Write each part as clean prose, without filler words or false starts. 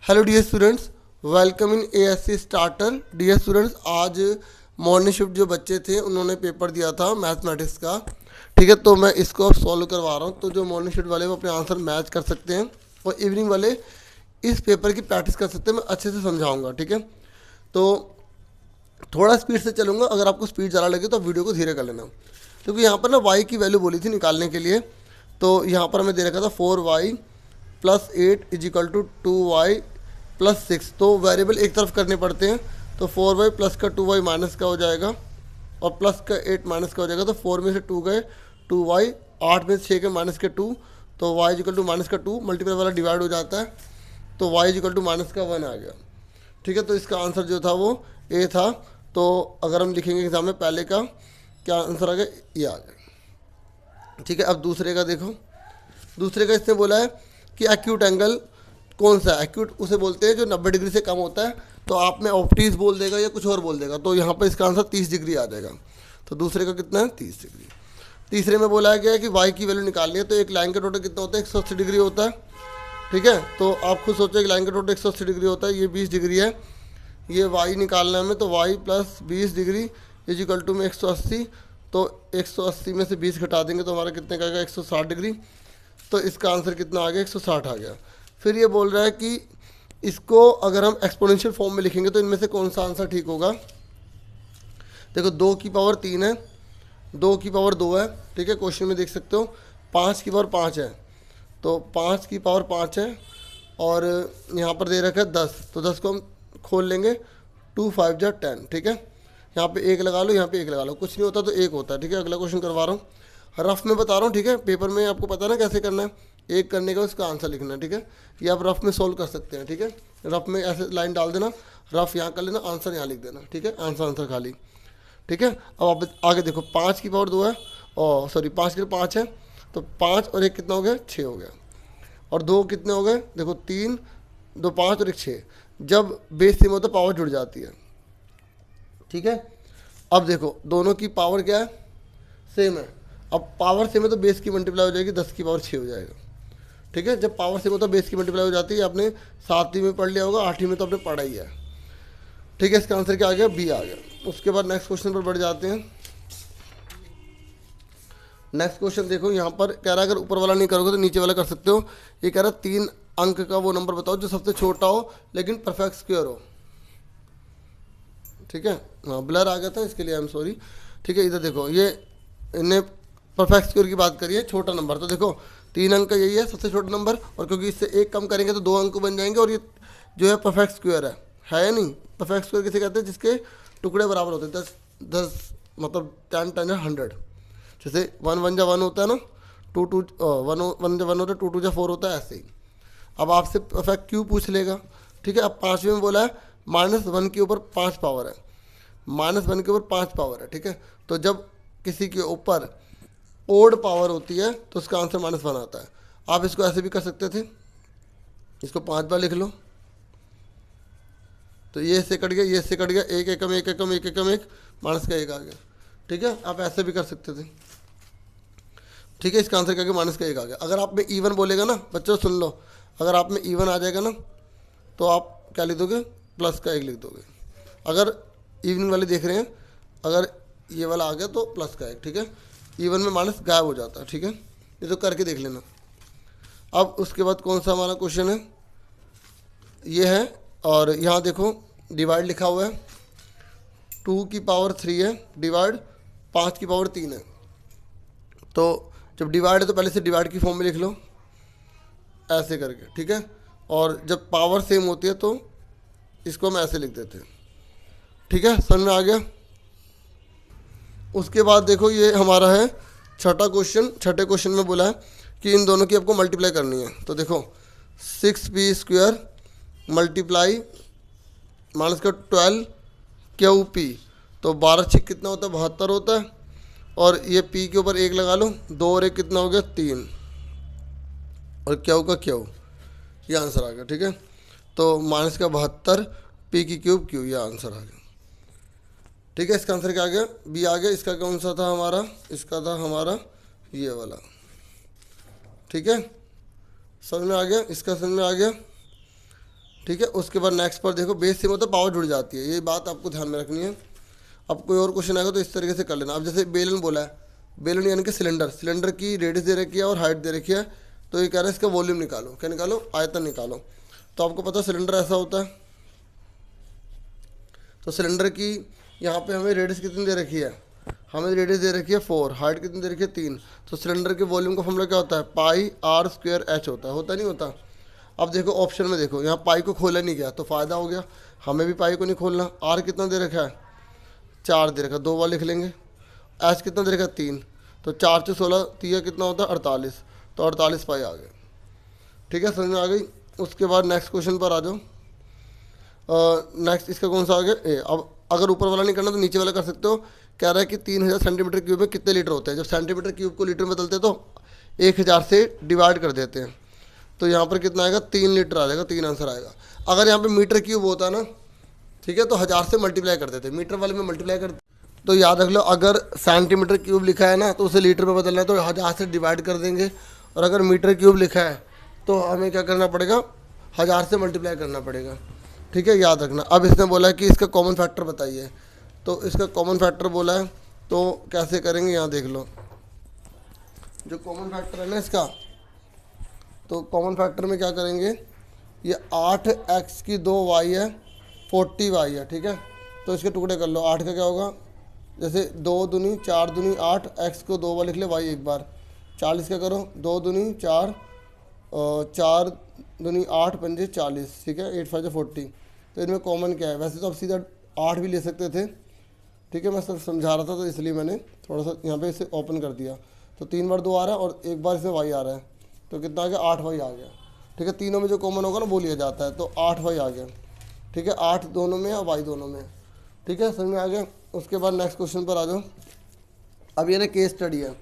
Hello dear students, welcome in ASC starter. Dear students, आज morning shift जो बच्चे थे उन्होंने पेपर दिया था मैथमेटिक्स का। ठीक है, तो मैं इसको अब सॉल्व करवा रहा हूँ। तो जो मॉर्निंग शिफ्ट वाले वो अपने आंसर मैच कर सकते हैं और इवनिंग वाले इस पेपर की प्रैक्टिस कर सकते हैं। मैं अच्छे से समझाऊंगा। ठीक है, तो थोड़ा स्पीड से चलूँगा। अगर आपको स्पीड ज़्यादा लगे तो आप वीडियो को धीरे कर लेना, क्योंकि यहाँ पर ना वाई की वैल्यू बोली थी निकालने के लिए। तो यहाँ पर हमें दे रखा था 4y plus 8 is equal to 2y plus 6। तो वेरिएबल एक तरफ करने पड़ते हैं। तो 4y प्लस का 2y माइनस का हो जाएगा और प्लस का 8 माइनस का हो जाएगा। तो 4 में से 2 गए 2y, 8 में से 6 के माइनस के 2, तो y इक्वल टू माइनस का 2, मल्टीप्लाई वाला डिवाइड हो जाता है तो y इक्वल टू माइनस का 1 आ गया। ठीक है, तो इसका आंसर जो था वो ए था। तो अगर हम लिखेंगे एग्जाम में पहले का क्या आंसर आ गया, ये आ गया। ठीक है, अब दूसरे का देखो। दूसरे का इसने बोला है कि एक्यूट एंगल कौन सा है। एक्यूट उसे बोलते हैं जो 90 डिग्री से कम होता है। तो आप में ऑप्टीज बोल देगा या कुछ और बोल देगा। तो यहाँ पर इसका आंसर 30 डिग्री आ जाएगा। तो दूसरे का कितना है, 30 डिग्री। तीसरे में बोला गया है कि वाई की वैल्यू निकालनी है। तो एक लाइन का टोटल कितना होता है, 180 डिग्री होता है। ठीक है, तो आप खुद सोचो एक लाइन का टोटल 180 डिग्री होता है। ये 20 डिग्री है, ये वाई निकालना है हमें। तो y plus 20 degree is equal to में 180। तो 180 में से 20 घटा देंगे तो हमारा कितने का आएगा, 160 डिग्री। तो इसका आंसर कितना आ गया, 160 आ गया। फिर ये बोल रहा है कि इसको अगर हम एक्सपोनेंशियल फॉर्म में लिखेंगे तो इनमें से कौन सा आंसर ठीक होगा। देखो 2 की पावर 3 है, 2 की पावर 2 है। ठीक है, क्वेश्चन में देख सकते हो 5 की पावर 5 है। तो 5 की पावर 5 है और यहाँ पर दे रखा है 10। तो 10 को हम खोल लेंगे, 2 5 जा 10। ठीक है, यहाँ पे एक लगा लो, यहाँ पे एक लगा लो, कुछ नहीं होता तो एक होता है। ठीक है, अगला क्वेश्चन करवा रहा हूँ, रफ में बता रहा हूँ। ठीक है, पेपर में आपको पता है ना कैसे करना है। एक करने का उसका आंसर लिखना है। ठीक है, ये आप रफ में सोल्व कर सकते हैं। ठीक है, रफ में ऐसे लाइन डाल देना, रफ यहाँ कर लेना, आंसर यहाँ लिख देना। ठीक है, आंसर खाली। ठीक है, अब आप आगे देखो 5 की पावर 2 है और सॉरी 5 की 5 है। तो 5 और 1 कितना हो गया, 6 हो गया। और 2 कितने हो गए, देखो 3 2 5 और 1 6। जब बेस सेम होता है पावर जुड़ जाती है। ठीक है, अब देखो दोनों की पावर क्या है, सेम है। अब पावर सेम है तो बेस की मल्टीप्लाई हो जाएगी, 10 की पावर 6 हो जाएगा। ठीक है, जब पावर सेम होता है बेस की मल्टीप्लाई हो जाती है। आपने 7वीं में पढ़ लिया होगा, 8वीं में तो आपने पढ़ा ही है। ठीक है, इसका आंसर क्या आ गया, बी आ गया। उसके बाद नेक्स्ट क्वेश्चन पर बढ़ जाते हैं। नेक्स्ट क्वेश्चन देखो, यहाँ पर कह रहा है अगर ऊपर वाला नहीं करोगे तो नीचे वाला कर सकते हो। ये कह रहा है 3 अंक का वो नंबर बताओ जो सबसे छोटा हो लेकिन परफेक्ट स्क्वायर हो। ठीक है, हाँ ब्लर आ गया था इसके लिए आई एम सॉरी। ठीक है, इधर देखो ये इन्हें परफेक्ट स्क्वायर की बात करिए, छोटा नंबर। तो देखो 3 अंक का यही है सबसे छोटा नंबर, और क्योंकि इससे एक कम करेंगे तो 2 अंक बन जाएंगे। और ये जो है परफेक्ट स्क्वायर है या नहीं। परफेक्ट स्क्वायर किसे कहते हैं, जिसके टुकड़े बराबर होते हैं। 10 मतलब 10 10 100। जैसे 1 1 जा 1 होता है ना, 2 2 1 1 जा 1 होता है, 2 2 जा 4 होता है, ऐसे ही। अब आपसे परफेक्ट क्यों पूछ लेगा। ठीक है, अब 5वें में बोला है -1 के ऊपर 5 पावर है, -1 के ऊपर 5 पावर है। ठीक है, तो जब किसी के ऊपर ओड पावर होती है तो उसका आंसर -1 आता है। आप इसको ऐसे भी कर सकते थे, इसको 5 बार लिख लो। तो ये इससे कट गया, ये इससे कट गया, एक एकम एक एकम एक एकम एक, माइनस का 1 आ गया। ठीक है, आप ऐसे भी कर सकते थे। ठीक है, इसका आंसर क्या, माइनस का 1 आ गया। अगर आप में इवन बोलेगा ना बच्चों, सुन लो, अगर आप में इवन आ जाएगा ना तो आप क्या लिख दोगे, प्लस का 1 लिख दोगे। अगर इवनिंग वाले देख रहे हैं, अगर ये वाला आ गया तो प्लस का 1। ठीक है, इवन में माइनस गायब हो जाता है। ठीक है, ये तो करके देख लेना। अब उसके बाद कौन सा हमारा क्वेश्चन है, ये है। और यहाँ देखो डिवाइड लिखा हुआ है, 2 की पावर 3 है डिवाइड 5 की पावर 3 है। तो जब डिवाइड है तो पहले से डिवाइड की फॉर्म में लिख लो ऐसे करके। ठीक है, और जब पावर सेम होती है तो इसको हम ऐसे लिख देते हैं। ठीक है, समझ में आ गया। उसके बाद देखो ये हमारा है छठा क्वेश्चन। छठे क्वेश्चन में बोला है कि इन दोनों की आपको मल्टीप्लाई करनी है। तो देखो 6p² मल्टीप्लाई माइनस का 12 QP। तो 12 6 कितना होता है, 72 होता है। और ये p के ऊपर 1 लगा लो, 2 और 1 कितना हो गया, 3। और Q का Q, ये आंसर आ गया। ठीक है, तो माइनस का 72 p की क्यूब Q, ये आंसर आ गया। ठीक है, इसका आंसर क्या आ गया, बी आ गया। इसका कौन सा था हमारा, इसका था हमारा ये वाला। ठीक है, समझ में आ गया, इसका समझ में आ गया। ठीक है। उसके बाद नेक्स्ट पर देखो, बेस से मतलब पावर जुड़ जाती है, ये बात आपको ध्यान में रखनी है। अब कोई और क्वेश्चन आएगा तो इस तरीके से कर लेना। अब जैसे बेलन बोला है, बेलन यानी कि सिलेंडर, सिलेंडर की रेडियस दे रखी है और हाइट दे रखी है, तो ये कह रहा है इसका वॉल्यूम निकालो। क्या निकालो? आयतन निकालो। तो आपको पता है सिलेंडर ऐसा होता है, तो सिलेंडर की यहाँ पे हमें रेडियस कितनी दे रखी है, हमें रेडियस दे रखी है 4, हाइट कितनी दे रखी है 3। तो सिलेंडर के वॉल्यूम का फॉर्मूला क्या होता है? पाई आर स्क्वायर एच होता नहीं होता? अब देखो ऑप्शन में देखो, यहाँ पाई को खोला नहीं गया तो फ़ायदा हो गया, हमें भी पाई को नहीं खोलना। आर कितना दे रखा है? 4 दे रखा, 2 बार लिख लेंगे। एच कितना दे रखा? 3। तो 4 से 16 तीया कितना होता है? 48। तो 48 पाई आ गए। ठीक है, समझ में आ गई। उसके बाद नेक्स्ट क्वेश्चन पर आ जाओ। नेक्स्ट इसका कौन सा आ गया? ए। अब अगर ऊपर वाला नहीं करना तो नीचे वाला कर सकते हो। कह रहा है कि 3000 सेंटीमीटर क्यूब में कितने लीटर होते हैं? जब सेंटीमीटर क्यूब को लीटर में बदलते हैं तो 1000 से डिवाइड कर देते हैं, तो यहाँ पर कितना आएगा? 3 लीटर आ जाएगा, 3 आंसर आएगा। अगर यहाँ पे मीटर क्यूब होता ना, ठीक है, तो 1000 से मल्टीप्लाई कर देते, मीटर वाले में मल्टीप्लाई कर। तो याद रख लो, अगर सेंटीमीटर क्यूब लिखा है ना तो उसे लीटर में बदलना है तो 1000 से डिवाइड कर देंगे, और अगर मीटर क्यूब लिखा है तो हमें क्या करना पड़ेगा? 1000 से मल्टीप्लाई करना पड़ेगा। ठीक है, याद रखना। अब इसने बोला है कि इसका कॉमन फैक्टर बताइए, तो इसका कॉमन फैक्टर बोला है तो कैसे करेंगे यहाँ देख लो। जो कॉमन फैक्टर है ना इसका, तो कॉमन फैक्टर में क्या करेंगे, ये 8x की 2y है, 40y है। ठीक है, तो इसके टुकड़े कर लो। 8 का क्या होगा? जैसे 2 दूनी 4 दूनी 8, x को 2 बार लिख ले, y एक बार। 40 का करो, 2 दूनी 4, 4 दूनी 8 पंजे 40। ठीक है, 8 5 40। तो इनमें कॉमन क्या है? वैसे तो आप सीधा 8 भी ले सकते थे। ठीक है, मैं सब समझा रहा था तो इसलिए मैंने थोड़ा सा यहाँ पे इसे ओपन कर दिया। तो 3 बार 2 आ रहा है और एक बार इसमें y आ रहा है, तो कितना आ गया? 8y आ गया। ठीक है, तीनों में जो कॉमन होगा ना वो लिया जाता है, तो 8y आ गया। ठीक है, 8 दोनों में और y दोनों में। ठीक है, समझ में आ गया। उसके बाद नेक्स्ट क्वेश्चन पर आ जाओ। अब ये ना केस स्टडी है।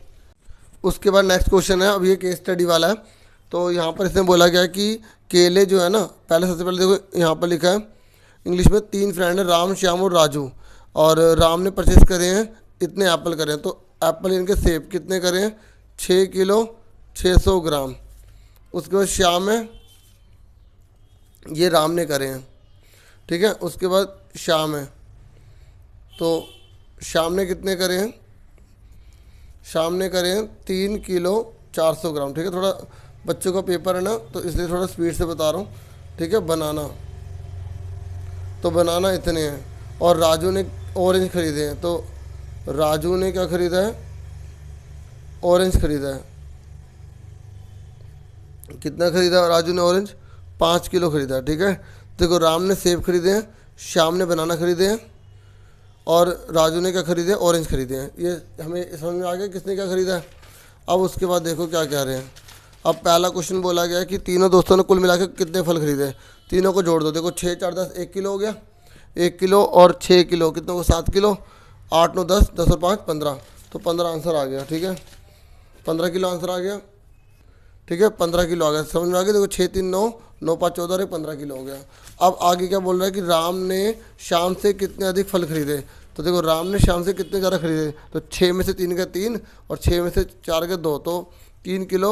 उसके बाद नेक्स्ट क्वेश्चन है, अब ये केस स्टडी वाला है। तो यहाँ पर इसने बोला गया कि केले जो है ना, पहले सबसे पहले देखो यहाँ पर लिखा है इंग्लिश में, 3 फ्रेंड है, राम श्याम और राजू, और राम ने परचेस करे हैं इतने एप्पल करे हैं, तो एप्पल इनके सेब कितने करे हैं? 6 किलो 600 ग्राम। उसके बाद श्याम है, ये राम ने करे हैं। ठीक है, उसके बाद श्याम है, तो श्याम ने कितने करे हैं? श्याम ने करे हैं 3 किलो 400 ग्राम। ठीक है, थोड़ा बच्चों का पेपर है ना तो इसलिए थोड़ा स्पीड से बता रहा हूँ। ठीक है, बनाना, तो बनाना इतने हैं। और राजू ने ऑरेंज खरीदे हैं, तो राजू ने क्या खरीदा है? ऑरेंज खरीदा है। कितना खरीदा राजू ने? ऑरेंज 5 किलो खरीदा है। ठीक है, देखो राम ने सेब खरीदे हैं, श्याम ने बनाना खरीदे हैं, और राजू ने क्या खरीदे? ऑरेंज खरीदे हैं। ये हमें समझ में आ गया किसने क्या खरीदा है। अब उसके बाद देखो क्या कह रहे हैं। अब पहला क्वेश्चन बोला गया कि तीनों दोस्तों ने कुल मिलाकर कितने फल खरीदे? तीनों को जोड़ दो। देखो 6 4 10, 1 किलो हो गया, 1 किलो और 6 किलो कितने को? 7 किलो। 8 9 10, 10 और 5 15, तो 15 आंसर आ गया। ठीक है, 15 किलो आंसर आ गया। ठीक है, 15 किलो आ गया, समझ में आ गया। देखो 6 3 9, 9 5 14 और 15 किलो हो गया। अब आगे क्या बोल रहा है कि राम ने शाम से कितने अधिक फल खरीदे? तो देखो राम ने शाम से कितने ज़्यादा खरीदे? तो 6 में से 3 का 3 और 6 में से 4 के 2, तो 3 किलो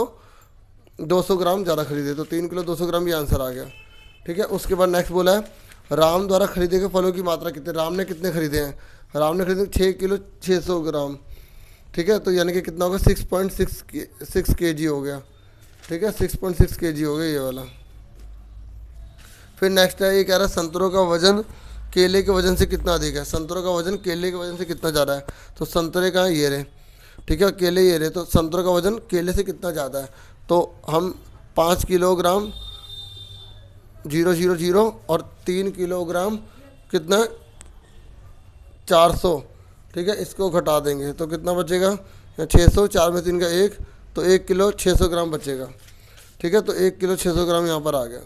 200 ग्राम ज़्यादा खरीदे, तो 3 किलो 200 ग्राम ये आंसर आ गया। ठीक है, उसके बाद नेक्स्ट बोला है राम द्वारा खरीदे गए फलों की मात्रा कितने? राम ने कितने खरीदे हैं? राम ने खरीदे 6 किलो 600 ग्राम। ठीक है, तो यानी कि कितना होगा? 6.6 kg हो गया। ठीक है, 6.6 kg हो गया ये वाला। फिर नेक्स्ट है, ये कह रहा है संतरों का वजन केले के वजन से कितना अधिक है? संतरों का वजन केले के वजन से कितना ज़्यादा है? तो संतरे कहाँ? ये रहे। ठीक है, केले ये रहे, तो संतरों का वजन केले से कितना ज़्यादा है? तो हम 5 किलोग्राम 000 और 3 किलोग्राम कितना? 400। ठीक है, इसको घटा देंगे तो कितना बचेगा? 600, 4 में 3 का 1, तो 1 किलो 600 ग्राम बचेगा। ठीक है, तो 1 किलो 600 ग्राम यहाँ पर आ गया।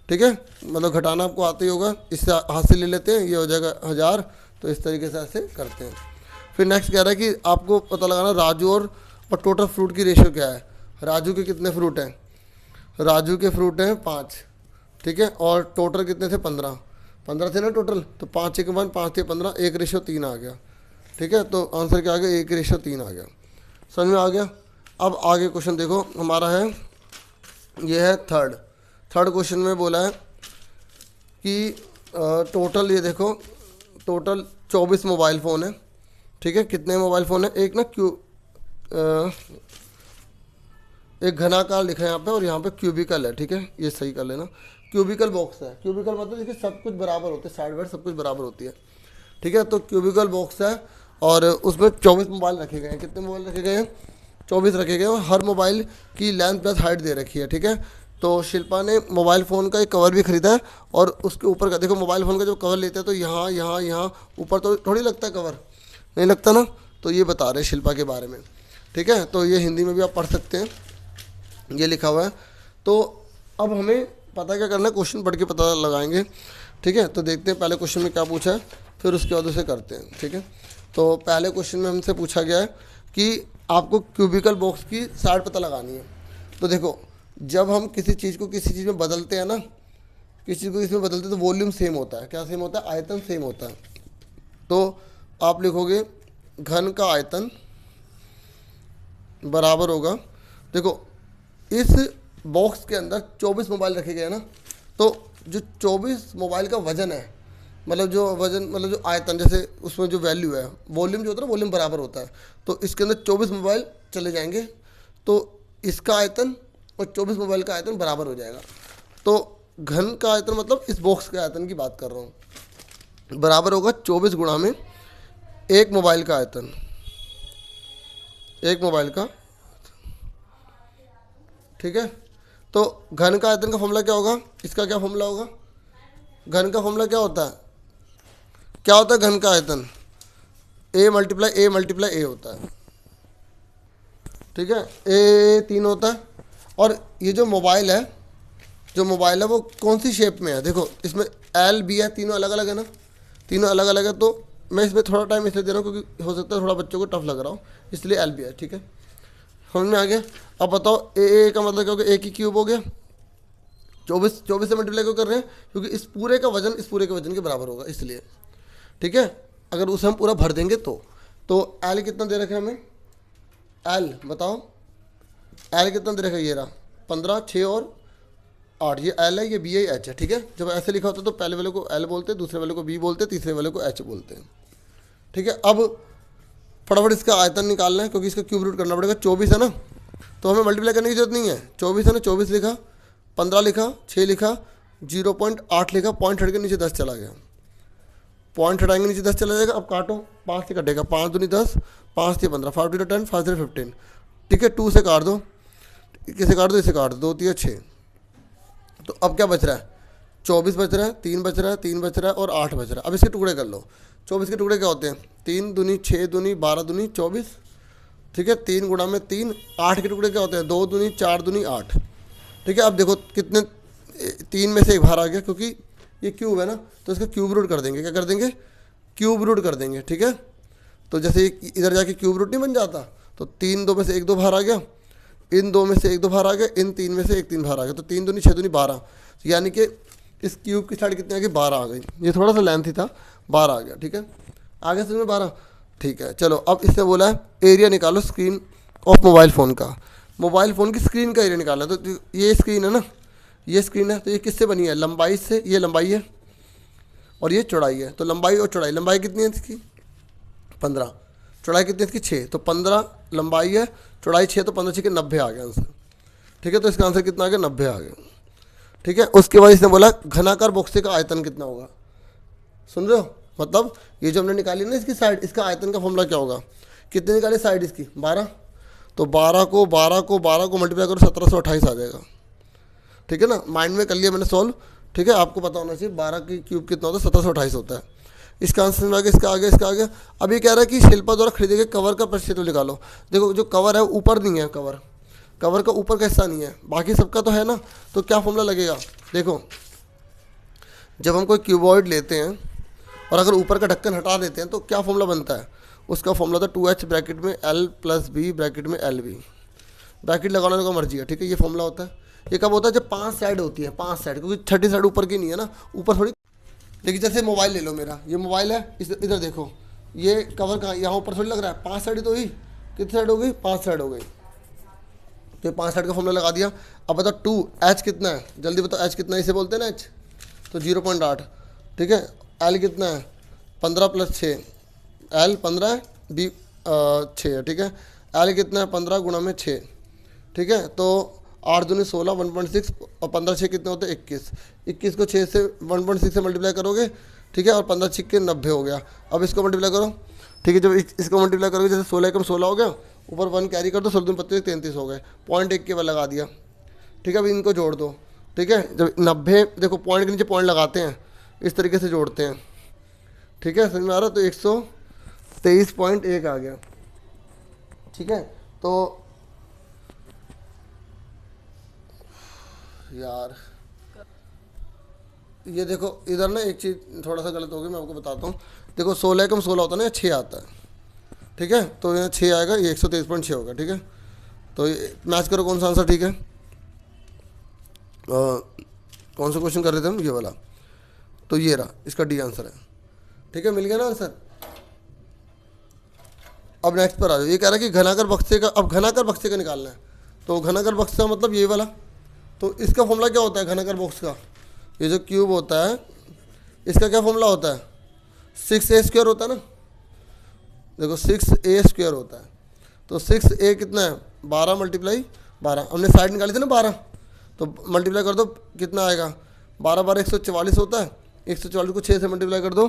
ठीक है, मतलब घटाना आपको आता ही होगा, इससे हाथ से ले लेते हैं, ये हो जाएगा 1000, तो इस तरीके से ऐसे करते हैं। फिर नेक्स्ट कह रहा है कि आपको पता लगाना राजू और टोटल फ्रूट की रेशियो क्या है। राजू के कितने फ्रूट हैं? राजू के फ्रूट हैं 5। ठीक है, और टोटल कितने थे? 15 थे ना टोटल, तो 5 1 1 5 थे 15, 1:3 आ गया। ठीक है, तो आंसर क्या आ गया? 1:3 आ गया। समझ में आ गया। अब आगे क्वेश्चन देखो हमारा है, ये है थर्ड क्वेश्चन में बोला है कि टोटल ये देखो, टोटल 24 मोबाइल फ़ोन है, ठीक है। कितने मोबाइल फ़ोन है? एक ना एक घनाकार लिखा है यहाँ पे और यहाँ पे क्यूबिकल है, ठीक है, ये सही कर लेना। क्यूबिकल बॉक्स है, क्यूबिकल मतलब देखिए सब कुछ बराबर होते हैं, साइड बाइड सब कुछ बराबर होती है, ठीक है। तो क्यूबिकल बॉक्स है और उसमें 24 मोबाइल रखे गए हैं। कितने मोबाइल रखे गए हैं? 24 रखे गए हैं और हर मोबाइल की लेंथ प्लस हाइट दे रखी है, ठीक है। तो शिल्पा ने मोबाइल फ़ोन का एक कवर भी ख़रीदा है और उसके ऊपर का देखो, मोबाइल फ़ोन का जो कवर लेते हैं तो यहाँ यहाँ यहाँ ऊपर तो थोड़ी लगता है कवर, नहीं लगता ना। तो ये बता रहे हैं शिल्पा के बारे में, ठीक है। तो ये हिंदी में भी आप पढ़ सकते हैं, ये लिखा हुआ है। तो अब हमें पता क्या करना है, क्वेश्चन पढ़ के पता लगाएंगे, ठीक है। तो देखते हैं पहले क्वेश्चन में क्या पूछा है, फिर उसके बाद उसे करते हैं, ठीक है। तो पहले क्वेश्चन में हमसे पूछा गया है कि आपको क्यूबिकल बॉक्स की साइड पता लगानी है। तो देखो, जब हम किसी चीज़ को किसी चीज़ में बदलते हैं ना, किसी चीज़ को किसी में बदलते हैं तो वॉल्यूम सेम होता है। क्या सेम होता है? आयतन सेम होता है। तो आप लिखोगे घन का आयतन बराबर होगा, देखो इस बॉक्स के अंदर 24 मोबाइल रखे गए हैं ना, तो जो 24 मोबाइल का वजन है, मतलब जो वजन मतलब जो आयतन, जैसे उसमें जो वैल्यू है, वॉल्यूम जो होता है ना, वॉल्यूम बराबर होता है। तो इसके अंदर 24 मोबाइल चले जाएंगे तो इसका आयतन और 24 मोबाइल का आयतन बराबर हो जाएगा। तो घन का आयतन मतलब इस बॉक्स के आयतन की बात कर रहा हूँ, बराबर होगा 24 गुणा में एक मोबाइल का आयतन, एक मोबाइल का, ठीक है। तो घन का आयतन का फॉर्मूला क्या होगा? इसका क्या फॉर्मूला होगा? घन का फॉर्मूला क्या होता है? क्या होता है घन का आयतन? ए मल्टीप्लाई ए होता है, ठीक है। ए 3 होता है। और ये जो मोबाइल है, जो मोबाइल है वो कौन सी शेप में है? देखो इसमें एल बी है, तीनों अलग अलग है ना, तीनों अलग अलग है। तो मैं इसमें थोड़ा टाइम इसलिए दे रहा हूँ क्योंकि हो सकता है थोड़ा बच्चों को टफ लग रहा हो, इसलिए एल बी है, ठीक है। समझ में आ गया? अब बताओ ए का मतलब क्या हो गया? ए की क्यूब हो गया, 24 से मल्टीप्लाई क्यों कर रहे हैं? क्योंकि इस पूरे का वजन इस पूरे के वजन के बराबर होगा, इसलिए, ठीक है। अगर उसे हम पूरा भर देंगे तो एल कितना दे रखा है हमें? एल बताओ, एल कितना दे रखा है? ये रहा 15, 6 और 8, ये एल है, ये बी है, एच है, ठीक है। जब ऐसे लिखा होता है तो पहले वाले को एल बोलते हैं, दूसरे वाले को बी बोलते हैं, तीसरे वाले को एच बोलते हैं, ठीक है। अब फटाफट इसका आयतन निकालना है क्योंकि इसका क्यूब रूट करना पड़ेगा। 24 है ना, तो हमें मल्टीप्लाई करने की जरूरत नहीं है। 24 है ना, 24 लिखा, 15 लिखा, 6 लिखा, 0.8 लिखा, पॉइंट हट के नीचे 10 चला गया, पॉइंट हटाएंगे नीचे 10 चला जाएगा। अब काटो, 5 से कटेगा, 5 दूनी 10, 5 से 15, 5 2 10, 5 से 15, ठीक है। 2 से काट दो, किसे काट दो? इसे काट दो, 2 3 6। तो अब क्या बच रहा है? 24 बच रहा है, 3 बच रहा है, 3 बच रहा है और 8 बच रहा है। अब इसके टुकड़े कर लो। 24 के टुकड़े क्या होते हैं? 3 दूनी 6 दूनी 12 दूनी 24, ठीक है। 3 गुणा में 3। 8 के टुकड़े क्या होते हैं? 2 दूनी 4 दूनी 8, ठीक है। अब देखो कितने, 3 में से एक बाहर आ गया क्योंकि ये क्यूब है ना, तो इसका क्यूब रूट कर देंगे। क्या कर देंगे? क्यूब रूट कर देंगे, ठीक है। तो जैसे इधर जाके क्यूब रूट नहीं बन जाता, तो 3 2 में से 1 2 बाहर आ गया, इन 2 में से 1 2 बाहर आ गया, इन 3 में से 1 3 बाहर आ गया। तो 3 दूनी 6 दूनी 12, यानी कि इस क्यूब की साइड कितनी आ गई? 12 आ गई। ये थोड़ा सा लेंथ ही था, 12 आ गया, ठीक है। आगे समझ में 12, ठीक है। चलो अब इससे बोला है एरिया निकालो स्क्रीन ऑफ मोबाइल फ़ोन का। मोबाइल फ़ोन की स्क्रीन का एरिया निकालना है। तो ये स्क्रीन है ना, ये स्क्रीन है, तो ये किससे बनी है? लंबाई से। ये लंबाई है और ये चौड़ाई है। तो लंबाई और चौड़ाई, लंबाई कितनी है इसकी? 15, चौड़ाई कितनी है इसकी? 6। तो 15 लंबाई है, चौड़ाई 6, तो 15 6 के 90 आ गया आंसर, ठीक है। तो इसका आंसर कितना आ गया? 90 आ गया, ठीक है। उसके बाद इसने बोला घनाकार बॉक्स का आयतन कितना होगा? सुन रहे हो? मतलब ये जो हमने निकाली ना इसकी साइड, इसका आयतन का फॉर्मूला क्या होगा? कितने निकाले साइड इसकी? 12। तो 12 को मल्टीप्लाई करो, 1728 आ जाएगा, ठीक है ना। माइंड में कर लिया मैंने सॉल्व, ठीक है। आपको पता होना चाहिए 12 की क्यूब कितना होता है? 1728 होता है। इसका आंसर में आ गया, इसका आ गया, इसका आ गया। अब ये कह रहा है कि शिल्पा द्वारा खरीदे गए कवर का प्रतिशत निकालो। देखो जो कवर है ऊपर नहीं है, कवर का ऊपर का हिस्सा नहीं है, बाकी सबका तो है ना। तो क्या फॉर्मूला लगेगा? देखो जब हम कोई क्यूबॉइड लेते हैं और अगर ऊपर का ढक्कन हटा देते हैं तो क्या फॉर्मूला बनता है? उसका फॉर्मूला था 2h ब्रैकेट में l प्लस बी ब्रैकेट में एल बी। ब्रैकेट लगाने का मर्जी है, ठीक है। ये फॉर्मूला होता है। ये कब होता है? जब 5 साइड होती है, 5 साइड, क्योंकि 30 साइड ऊपर की नहीं है ना, ऊपर थोड़ी। देखिए जैसे मोबाइल ले लो, मेरा ये मोबाइल है, इधर देखो ये कवर कहाँ, यहाँ ऊपर थोड़ी लग रहा है, 5 साइड ही तो हुई। कितनी साइड हो गई? 5 साइड हो गई। तो 5 साइड का फॉर्मूला लगा दिया। अब बताओ 2h कितना है? जल्दी बताओ, h कितना है? इसे बोलते हैं ना h। तो 0.8, ठीक है। एल कितना है 15 + 6, एल 15 है, बी 6 है, ठीक है। एल कितना है 15 × 6, ठीक है। तो 8 दूनी 16, 1.6 और 15 6 कितने होते हैं 21। 21 को 6 से 1.6 से मल्टीप्लाई करोगे, ठीक है, और 15 6 के 90 हो गया। अब इसको मल्टीप्लाई करो, ठीक है। जब इसको मल्टीप्लाई करोगे, जैसे 16 कम 16 हो गया, ऊपर 1 कैरी कर दो, 16 दूनी 25 33 हो गए, पॉइंट 1 के बाद लगा दिया, ठीक है। अब इनको जोड़ दो, ठीक है। जब 90, देखो पॉइंट के नीचे पॉइंट लगाते हैं, इस तरीके से जोड़ते हैं, ठीक है, समझ में आ रहा है। तो 123.1 आ गया, ठीक है। तो यार ये देखो इधर ना एक चीज़ थोड़ा सा गलत हो गई, मैं आपको बताता हूँ। देखो 16 कम 16 होता है ना, 6 आता है, ठीक है। तो यहाँ 6 आएगा, ये 123.6 होगा, ठीक है। तो मैच करो कौन सा आंसर ठीक है। कौन सा क्वेश्चन कर रहे थे हम, ये वाला। तो ये रहा, इसका डी आंसर है, ठीक है। मिल गया ना आंसर। अब नेक्स्ट पर आ जाओ। ये कह रहा है कि घनाकर बक्से का, अब घनाकर बक्से का निकालना है। तो घनाकर बक्सा मतलब ये वाला। तो इसका फॉर्मूला क्या होता है घनाकर बॉक्स का, ये जो क्यूब होता है इसका क्या फॉर्मूला होता है, 6a² होता है ना। देखो 6a² होता है। तो 6a कितना है 12 × 12, हमने साइड निकाली थी ना 12, तो मल्टीप्लाई कर दो कितना आएगा, 12 12 144 होता है। 144 को 6 से मल्टीप्लाई कर दो,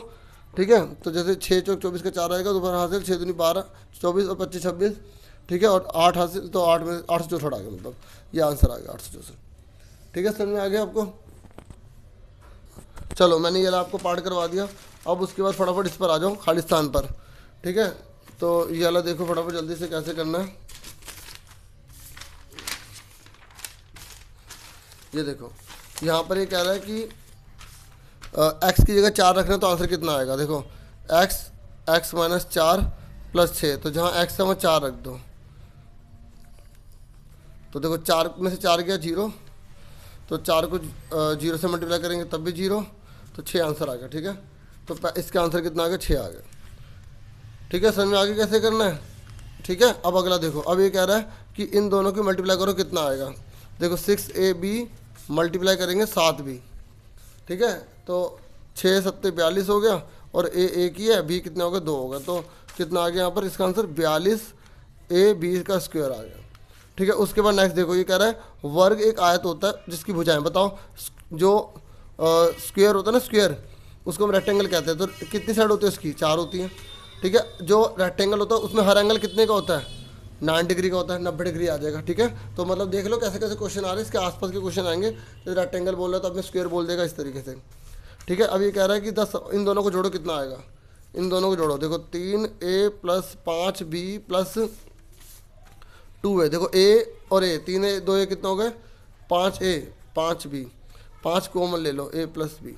ठीक है। तो जैसे 6 चौक 24 का 4 आएगा, तो फिर हासिल 6 दूनी 12 24 और 25 26, ठीक है। और 8 हासिल, तो 8 में 864 आ गया, मतलब ये आंसर आ गया 864, ठीक है। समझ में आ गया आपको। चलो मैंने ये आपको पार्ट करवा दिया। अब उसके बाद फटाफट इस पर आ जाओ, खाली स्थान पर, ठीक है। तो ये वाला देखो फटाफट जल्दी से कैसे करना है। ये देखो यहाँ पर ये कह रहा है कि एक्स की जगह 4 रखना, तो आंसर कितना आएगा। देखो x -4 + 6, तो जहाँ x है वहाँ 4 रख दो। तो देखो 4 में से 4 गया 0, तो 4 को 0 से मल्टीप्लाई करेंगे तब भी 0, तो 6 आंसर आ गया, ठीक है। तो इसका आंसर कितना आ गया 6 आ गया, ठीक है। समझ में आगे कैसे करना है, ठीक है। अब अगला देखो, अब ये कह रहा है कि इन दोनों की मल्टीप्लाई करो, कितना आएगा। देखो 6ab मल्टीप्लाई करेंगे 7b, ठीक है। तो 6 7 42 हो गया, और a एक ही है, b कितना होगा 2 होगा, तो कितना आ गया यहाँ पर इसका आंसर 42ab का स्क्वायर आ गया, ठीक है। उसके बाद नेक्स्ट देखो, ये कह रहा है वर्ग एक आयत होता है जिसकी भुजाएं बताओ। जो स्क्वायर होता है ना, स्क्वायर, उसको हम रेक्टेंगल कहते हैं। तो कितनी साइड होती है उसकी, 4 होती हैं, ठीक है। जो रेक्टेंगल होता है उसमें हर एंगल कितने का होता है, 9 डिग्री का होता है, 90 डिग्री आ जाएगा, ठीक है। तो मतलब देख लो कैसे कैसे क्वेश्चन आ रहे हैं, इसके आसपास के क्वेश्चन आएंगे। जैसे रेक्टेंगल बोल रहा है तो अपने स्क्वायर बोल देगा, इस तरीके से, ठीक है। अब ये कह रहा है कि 10, इन दोनों को जोड़ो, कितना आएगा। इन दोनों को जोड़ो, देखो 3a + 5b + 2 है। देखो a और a, 3a 2a कितना हो गए 5a 5b, 5 कॉमन ले लो a + b,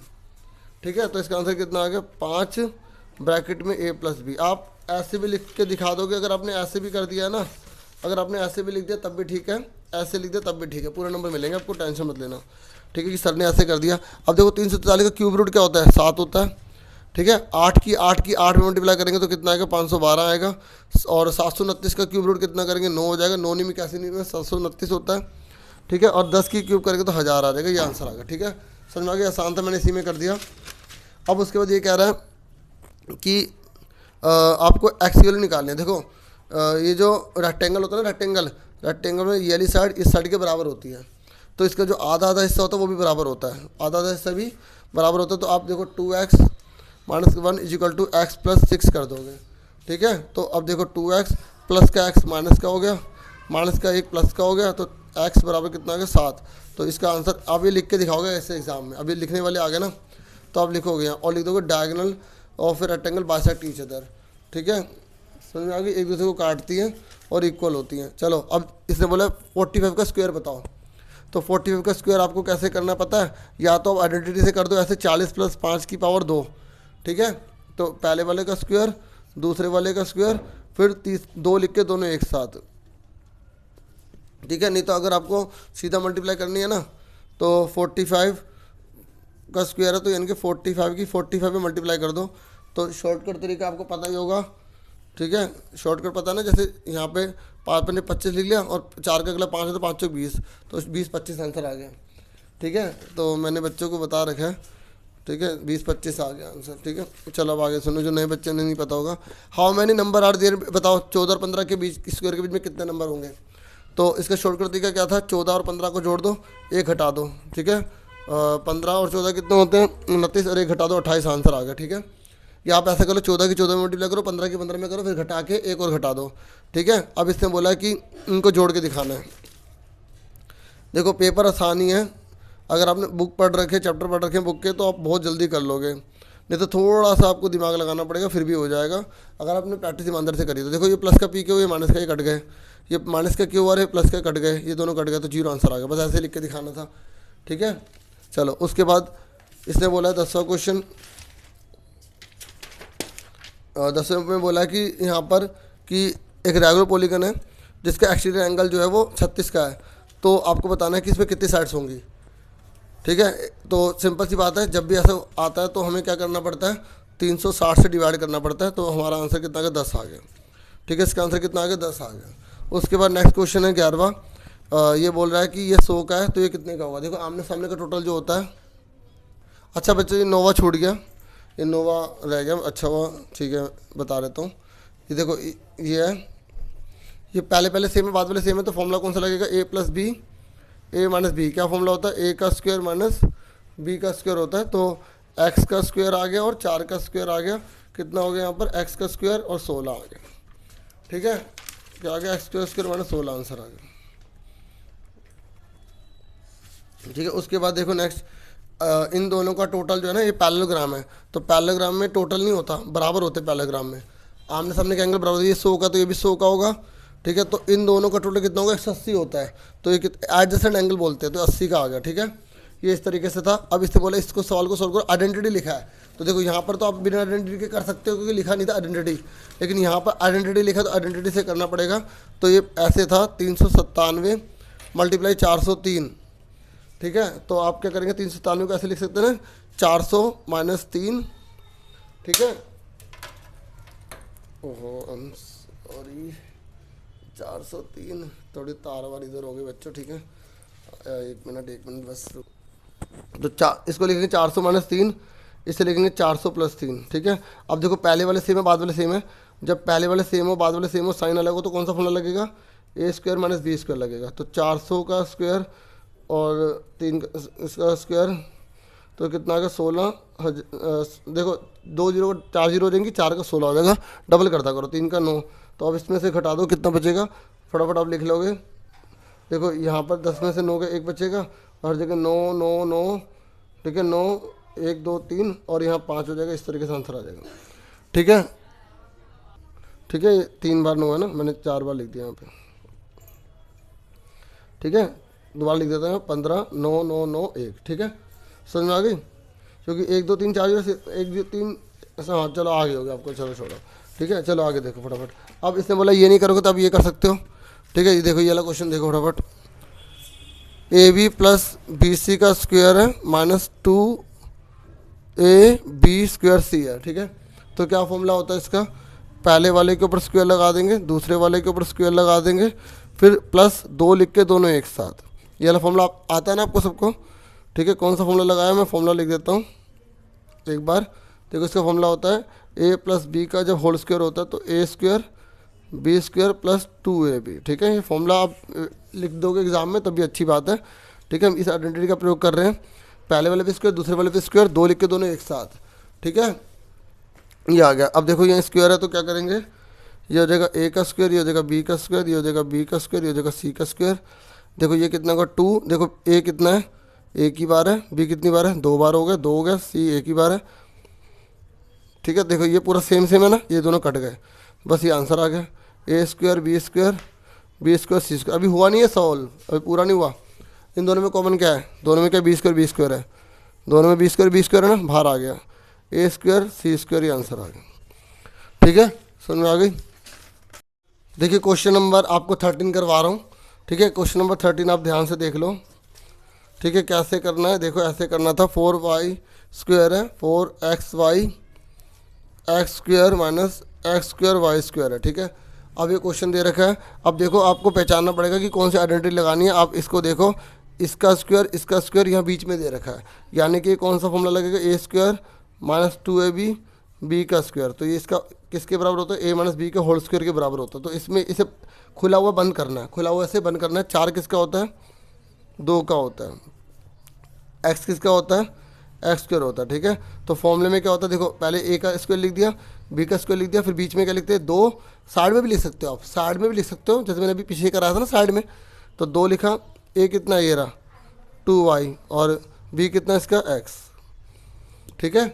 ठीक है। तो इसका आंसर कितना आ गया 5 ब्रैकेट में a + b। आप ऐसे भी लिख के दिखा दोगे, अगर आपने ऐसे भी कर दिया है ना, अगर आपने ऐसे भी लिख दिया तब भी ठीक है, ऐसे लिख दिया तब भी ठीक है, पूरे नंबर मिलेंगे आपको, टेंशन मत लेना, ठीक है, कि सर ने ऐसे कर दिया। अब देखो 343 का क्यूब रूट क्या होता है 7 होता है, ठीक है। 8 की 8 में मल्टीप्लाई करेंगे तो कितना आएगा 512 आएगा। और 729 का क्यूब रूट कितना करेंगे 9 हो जाएगा, 9 नहीं में कैसे नहीं में 729 होता है, ठीक है। और 10 की क्यूब करेंगे तो 1000 आ जाएगा, ये आंसर आ गया, ठीक है। समझ में आ गया, आसान था, मैंने इसी में कर दिया। अब उसके बाद ये कह रहा है कि आपको एक्स की वैल्यू निकालनी है। देखो ये जो रेक्टेंगल होता है ना, रेक्टेंगल में ये वाली साइड इस साइड के बराबर होती है, तो इसका जो आधा आधा हिस्सा होता है वो भी बराबर होता है, आधा आधा हिस्सा भी बराबर होता है। तो आप देखो 2x - 1 = x + 6 कर दोगे, ठीक है। तो अब देखो 2x प्लस का x माइनस का हो गया, माइनस का 1 प्लस का हो गया, तो x बराबर कितना आ गया 7। तो इसका आंसर आप ये लिख के दिखाओगे ऐसे एग्जाम में, अभी लिखने वाले आ गए ना, तो आप लिखोगे यहाँ और लिख दोगे डायगोनल और फिर रेक्टेंगल बाइसेक्ट ईच अदर, ठीक है। समझ में आ गई, एक दूसरे को काटती हैं और इक्वल होती हैं। चलो अब इसने बोला 45 का स्क्वायर बताओ। तो 45 का स्क्वायर आपको कैसे करना पता है, या तो आप आइडेंटिटी से कर दो ऐसे 40 + 5 की पावर 2, ठीक है। तो पहले वाले का स्क्वायर, दूसरे वाले का स्क्वायर, फिर 2 लिख के दोनों एक साथ, ठीक है। नहीं तो अगर आपको सीधा मल्टीप्लाई करनी है ना, तो 45 का स्क्वायर है, तो यानी कि 45 की 45 में मल्टीप्लाई कर दो। तो शॉर्टकट तरीका आपको पता ही होगा, ठीक है। शॉर्टकट पता ना, जैसे यहाँ पे 5 ने 25 लिख लिया और 4 का अगला 5 है तो 5 चौक 20, तो 20 25 आंसर आ गया, ठीक है। तो मैंने बच्चों को बता रखा है ठीक है 20-25 आ गया आंसर। ठीक है चलो अब आगे सुनो, जो नए बच्चे ने नहीं पता होगा। How many number are there, बताओ 14 और 15 के बीच स्क्वायर के बीच में कितने नंबर होंगे। तो इसका शॉर्टकट तरीका क्या था, 14 और 15 को जोड़ दो, एक हटा दो। ठीक है 15 और 14 कितने होते हैं 29, और एक घटा दो 28, आंसर आ गया। ठीक है या आप ऐसा करो 14 की 14 में मल्टीप्लाई करो, 15 की 15 में करो, फिर घटा के एक और घटा दो। ठीक है अब इसने बोला कि इनको जोड़ के दिखाना है। देखो पेपर आसानी है, अगर आपने बुक पढ़ रखे, चैप्टर पढ़ रखे बुक के, तो आप बहुत जल्दी कर लोगे, नहीं तो थोड़ा सा आपको दिमाग लगाना पड़ेगा, फिर भी हो जाएगा अगर आपने प्रैक्टिस ईमानदार से करी। तो देखो ये प्लस का पी क्यू, ये माइनस का, ये कट गए, ये माइनस का क्यू और ये प्लस का कट गए, ये दोनों कट गए, तो 0 आंसर आ गया। बस ऐसे लिख के दिखाना था। ठीक है चलो उसके बाद इसने बोला है 10वां क्वेश्चन, 10वें में बोला है कि यहाँ पर कि एक रेगुलर पॉलीगन है जिसका एक्सटीरियर एंगल जो है वो 36 का है, तो आपको बताना है कि इसमें कितनी साइड्स होंगी। ठीक है तो सिंपल सी बात है, जब भी ऐसा आता है तो हमें क्या करना पड़ता है, 360 से डिवाइड करना पड़ता है, तो हमारा आंसर कितना आ गया 10 आ गया। ठीक है इसका आंसर कितना आ गया 10 आ गया। उसके बाद नेक्स्ट क्वेश्चन है 11वां, ये बोल रहा है कि ये 100 का है तो ये कितने का होगा। देखो आमने सामने का टोटल जो होता है, अच्छा बच्चों ये नोवा छूट गया, ये नोवा रह गया, अच्छा हुआ ठीक है बता देता हूँ। ये देखो ये है, ये पहले सेम है बाद वाले सेम है, तो फॉर्मूला कौन सा लगेगा, ए प्लस बी, ए माइनस बी। क्या फॉर्मूला होता है, ए का स्क्वायर माइनस बी का स्क्वायर होता है। तो एक्स का स्क्वायर आ गया और 4 का स्क्वायर आ गया, कितना हो गया यहाँ पर एक्स का स्क्वायर और 16 आ गया। ठीक है क्या आ गया, एक्स स्क्वायर माइनस 16 आंसर आ गया। ठीक है उसके बाद देखो नेक्स्ट, इन दोनों का टोटल जो है ना ये पैरेललोग्राम है, तो पैरेललोग्राम में टोटल नहीं होता, बराबर होते पैरेललोग्राम में, आमने सामने का एंगल बराबर, ये 100 का तो ये भी 100 का होगा। ठीक है तो इन दोनों का टोटल कितना होगा 180 होता है, तो ये एडजेसेंट एंगल बोलते हैं, तो 80 का आ गया। ठीक है ये इस तरीके से था। अब इससे बोला इसको सवाल को सॉल्व करो, आइडेंटिटी लिखा है, तो देखो यहाँ पर तो आप बिना आइडेंटिटी के कर सकते हो क्योंकि लिखा नहीं था आइडेंटिटी, लेकिन यहाँ पर आइडेंटिटी लिखा तो आइडेंटिटी से करना पड़ेगा। तो ये ऐसे था 397 मल्टीप्लाई 403। ठीक है तो आप क्या करेंगे, 397 को ऐसे लिख सकते हैं ना, 400 माइनस 3। ठीक है ओहो सॉरी 403, थोड़ी तार वार इधर हो गई बच्चों। ठीक है एक मिनट बस। तो इसको लिखेंगे 400 माइनस 3, इसे लिखेंगे 400 प्लस 3। ठीक है अब देखो पहले वाले सेम है बाद वाले सेम है, जब पहले वाले सेम हो बाद वाले सेम हो साइन अलग हो तो कौन सा फॉर्मूला लगेगा, ए स्क्वायर माइनस बी स्क्वायर लगेगा। तो 400 का स्क्वायर और 3 का इसका स्क्वायर, तो कितना आ गया 16। देखो 2 जीरो को 4 जीरो हो जाएंगी, 4 का 16 हो जाएगा, डबल करता करो, 3 का 9, तो अब इसमें से घटा दो कितना बचेगा, फटाफट आप लिख लोगे। देखो यहाँ पर 10 में से 9 का 1 बचेगा, हर जगह 9 9 9। ठीक है 9 1 2 3 और यहाँ 5 हो जाएगा, इस तरीके से आंसर आ जाएगा। ठीक है 3 बार 9 है ना, मैंने 4 बार लिख दिया यहाँ पे। ठीक है दोबारा लिख देता हूँ 15 9 9 9 1। ठीक है समझ में आ गई, क्योंकि 1 2 3 4 1 2 3 ऐसा। हाँ चलो आगे हो गया आपको, चलो छोड़ो। ठीक है चलो आगे देखो फटाफट। अब इसने बोला ये नहीं करोगे तो आप ये कर सकते हो। ठीक है ये देखो ये वाला क्वेश्चन देखो फटाफट, A B plus B C का स्क्वायर है माइनस 2 बी स्क्वायर सी है। ठीक है तो क्या फॉर्मूला होता है इसका, पहले वाले के ऊपर स्क्वायर लगा देंगे, दूसरे वाले के ऊपर स्क्वायर लगा देंगे, फिर प्लस 2 लिख के दोनों एक साथ। ये वाला फॉर्मूला आता है ना आपको सबको। ठीक है कौन सा फॉर्मूला लगाया, मैं फॉर्मूला लिख देता हूँ एक बार। देखो इसका फॉर्मूला होता है ए प्लस बी का जब होल स्क्वायर होता है तो A square B square plus 2ab। ठीक है ये फॉर्मूला आप लिख दोगे एग्जाम में तभी अच्छी बात है। ठीक है हम इस आइडेंटिटी का प्रयोग कर रहे हैं, पहले वाले पे स्क्वायर दूसरे वाले पे स्क्वायर, 2 लिख के दोनों एक साथ। ठीक है ये आ गया। अब देखो यहाँ स्क्वायर है तो क्या करेंगे, ये हो जाएगा ए का स्क्वायर, ये हो जाएगा बी का स्क्वायर, ये हो जाएगा बी का स्क्वायर, ये हो जाएगा सी का स्क्वायर। देखो ये कितना होगा 2, देखो ए कितना है, एक ही बार है, बी कितनी बार है 2 बार हो गया, 2 हो गया, सी एक ही बार है। ठीक है देखो ये पूरा सेम है ना, ये दोनों कट गए, बस ये आंसर आ गया, ए स्क्वायर बी स्क्वायर सी स्क्वायर। अभी हुआ नहीं है सॉल्व, अभी पूरा नहीं हुआ। इन दोनों में कॉमन क्या है, दोनों में क्या बी स्क्वायर है, दोनों में बी स्क्वायर है ना, बाहर आ गया, ए स्क्वायर सी स्क्वायर, ये आंसर आ गया। ठीक है समझ में आ गई। देखिए क्वेश्चन नंबर आपको 13 करवा रहा हूँ। ठीक है क्वेश्चन नंबर 13 आप ध्यान से देख लो। ठीक है कैसे करना है, देखो ऐसे करना था, 4y स्क्वायर है, 4xy x square minus x square y square है। ठीक है अब ये क्वेश्चन दे रखा है। अब देखो आपको पहचानना पड़ेगा कि कौन सी आइडेंटिटी लगानी है। आप इसको देखो, इसका स्क्वायर यहाँ बीच में दे रखा है, यानी कि कौन सा फॉर्मूला लगेगा, ए स्क्वायर माइनस 2ab बी का स्क्वायर। तो ये इसका किसके बराबर होता है, ए माइनस बी के होल स्क्वायर के बराबर होता है। तो इसमें इसे खुला हुआ बंद करना है, खुला हुआ से बंद करना है। 4 किसका होता है, 2 का होता है। एक्स किसका होता है, एक्स स्क्वायर होता है। ठीक है, तो फॉर्मूले में क्या होता है, देखो पहले ए का स्क्वायर लिख दिया, बी का स्क्वायर लिख दिया, फिर बीच में क्या लिखते हैं 2, साइड में भी लिख सकते हो आप, साइड में भी लिख सकते हो, जैसे मैंने अभी पीछे कराया था ना साइड में। तो 2 लिखा, ए कितना ये रहा 2y और बी कितना इसका x। ठीक है,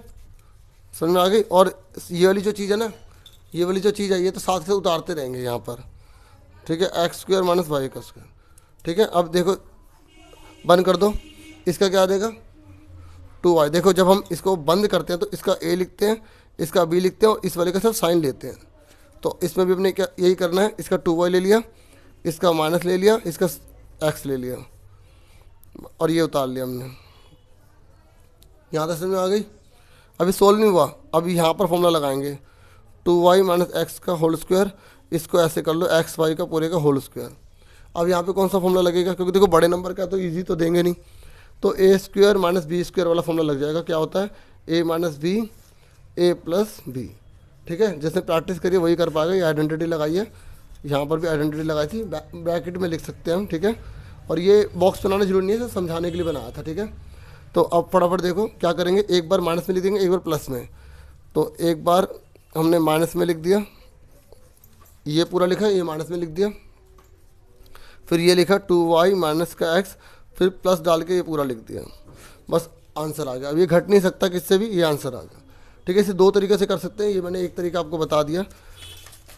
समझ में आ गई। और ये वाली जो चीज़ है ना, ये वाली जो चीज़ है ये तो साथ से उतारते रहेंगे यहाँ पर। ठीक है, एक्स स्क्वायर माइनस वाई का स्क्वायर। ठीक है, अब देखो बंद कर दो, इसका क्या आ जाएगा 2y। देखो जब हम इसको बंद करते हैं तो इसका a लिखते हैं, इसका b लिखते हैं और इस वाले का सिर्फ साइन लेते हैं। तो इसमें भी अपने क्या यही करना है, इसका 2y ले लिया, इसका माइनस ले लिया, इसका x ले लिया और ये उतार लिया हमने। यहाँ तक समझ में आ गई। अभी सोल्व नहीं हुआ, अभी यहाँ पर फॉर्मूला लगाएंगे 2y माइनस एक्स का होल स्क्वायर, इसको ऐसे कर लो एक्स वाई का पूरे का होल स्क्वायर। अब यहाँ पे कौन सा फॉर्मूला लगेगा, क्योंकि देखो बड़े नंबर का तो इजी तो देंगे नहीं, तो A square minus B square वाला फॉर्मूला लग जाएगा। क्या होता है, ए माइनस बी ए प्लस बी। ठीक है, जैसे प्रैक्टिस करिए वही कर पाएगा। ये आइडेंटिटी लगाई है, यहाँ पर भी आइडेंटिटी लगाई थी, ब्रैकेट में लिख सकते हैं हम। ठीक है, और ये बॉक्स बनाना जरूरी नहीं है, समझाने के लिए बनाया था। ठीक है, तो अब फटाफट देखो क्या करेंगे, एक बार माइनस में लिख देंगे, एक बार प्लस में। तो एक बार हमने माइनस में लिख दिया, ये पूरा लिखा, ये माइनस में लिख दिया, फिर ये लिखा 2y माइनस का x, फिर प्लस डाल के ये पूरा लिख दिया, बस आंसर आ गया। अब ये घट नहीं सकता किससे भी, ये आंसर आ गया। ठीक है, इसे 2 तरीके से कर सकते हैं, ये मैंने एक तरीका आपको बता दिया।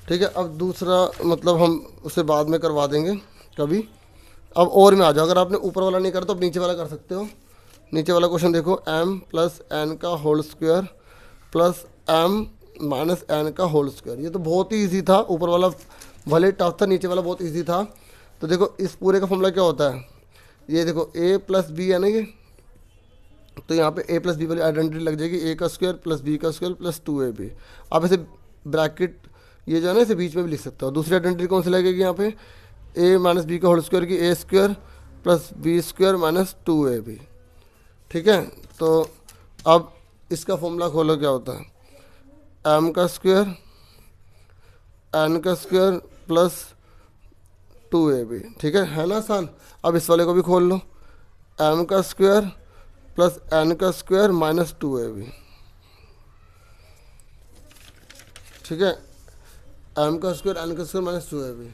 ठीक है, अब दूसरा मतलब हम उसे बाद में करवा देंगे कभी। अब और में आ जाओ, अगर आपने ऊपर वाला नहीं करा तो आप नीचे वाला कर सकते हो। नीचे वाला क्वेश्चन देखो, m प्लस एन का whole square plus m minus n का होल स्क्वायर। ये तो बहुत ही ईजी था, ऊपर वाला भले टफ था, नीचे वाला बहुत ईजी था। तो देखो इस पूरे का फॉर्मूला क्या होता है, ये देखो a प्लस बी है ना ये, तो यहाँ पे a प्लस बी वाली आइडेंटिटी लग जाएगी, a का स्क्वायर प्लस b का स्क्वायर प्लस 2ab। आप ऐसे ब्रैकेट ये जो है ना इसे बीच में भी लिख सकते हो। दूसरी आइडेंटिटी कौन सी लगेगी यहाँ पे, a माइनस बी का होल स्क्वायर की a square plus B square minus 2ab। ठीक है, तो अब इसका फॉर्मूला खोलो, क्या होता है m का स्क्वायर n का स्क्वायर प्लस 2ab। ठीक है ना आसान। अब इस वाले को भी खोल लो, m का स्क्वायर प्लस n का स्क्वायर माइनस 2ab। ठीक है, m का स्क्वायर n का स्क्वायर माइनस 2ab।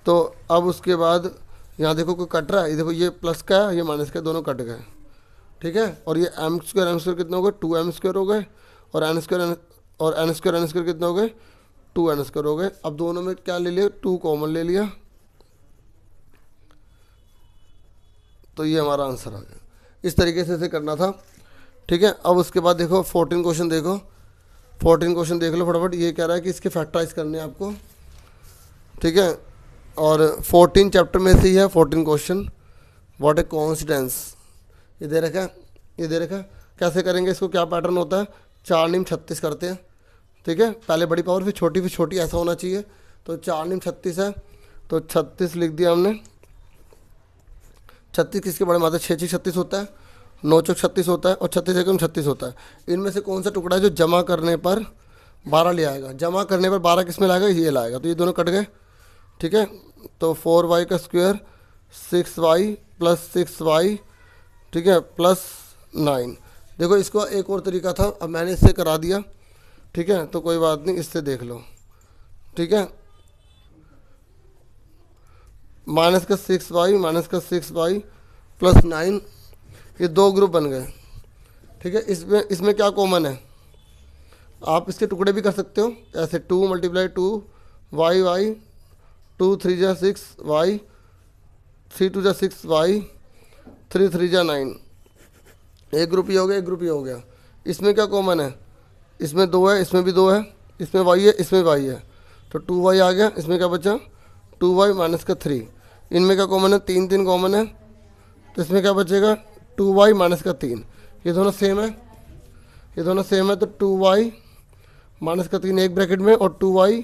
तो अब उसके बाद यहाँ देखो कोई कट रहा है, ये देखो ये प्लस का है ये माइनस का, दोनों कट गए। ठीक है, और ये m स्क्वायर कितने हो गए, 2m स्क्वायर हो गए, और n स्क्वायर कितने हो गए, 2n स्क्वायर हो गए। अब दोनों में क्या ले लिया, 2 कॉमन ले लिया, तो ये हमारा आंसर आ गया। इस तरीके से इसे करना था। ठीक है, अब उसके बाद देखो 14 क्वेश्चन देखो, 14 क्वेश्चन देख लो फटाफट। ये कह रहा है कि इसके फैक्टराइज करने हैं आपको। ठीक है, और 14 चैप्टर में से ही है 14 क्वेश्चन। व्हाट ए कोइंसिडेंस, ये दे रखा है, ये दे रखा है। कैसे करेंगे इसको, क्या पैटर्न होता है, 4 निम 36 करते हैं। ठीक है, पहले बड़ी पावर फिर छोटी, ऐसा होना चाहिए। तो 4 निम 36 है, तो 36 लिख दिया हमने। 36 किसके बड़े में आता है, 6 6 36 होता है, 9 चौक 36 होता है, और 36 एकम 36 होता है। इनमें से कौन सा टुकड़ा है जो जमा करने पर 12 ले आएगा, जमा करने पर 12 किस में लाएगा, ये लाएगा। तो ये दोनों कट गए। ठीक है, तो 4y का स्क्वायर 6y प्लस 6y, ठीक है, प्लस 9। देखो इसको एक और तरीका था, अब मैंने इससे करा दिया। ठीक है, तो कोई बात नहीं, इससे देख लो। ठीक है, माइनस का 6y प्लस 9, ये 2 ग्रुप बन गए। ठीक है, इसमें क्या कॉमन है, आप इसके टुकड़े भी कर सकते हो ऐसे, 2 × 2 y 2 3 जा 6 y 3 2 जा 6 y 3 3 जा 9। एक ग्रुप ये हो गया, एक ग्रुप ये हो गया। इसमें क्या कॉमन है, इसमें 2 है, इसमें भी 2 है, इसमें y है, इसमें y है, तो 2y आ गया। इसमें क्या बचा, 2y माइनस का 3। इनमें क्या कॉमन है, 3 3 कॉमन है, तो इसमें क्या बचेगा, 2y माइनस का 3। ये दोनों सेम है, ये दोनों सेम है, तो 2y माइनस का 3 एक ब्रैकेट में और 2y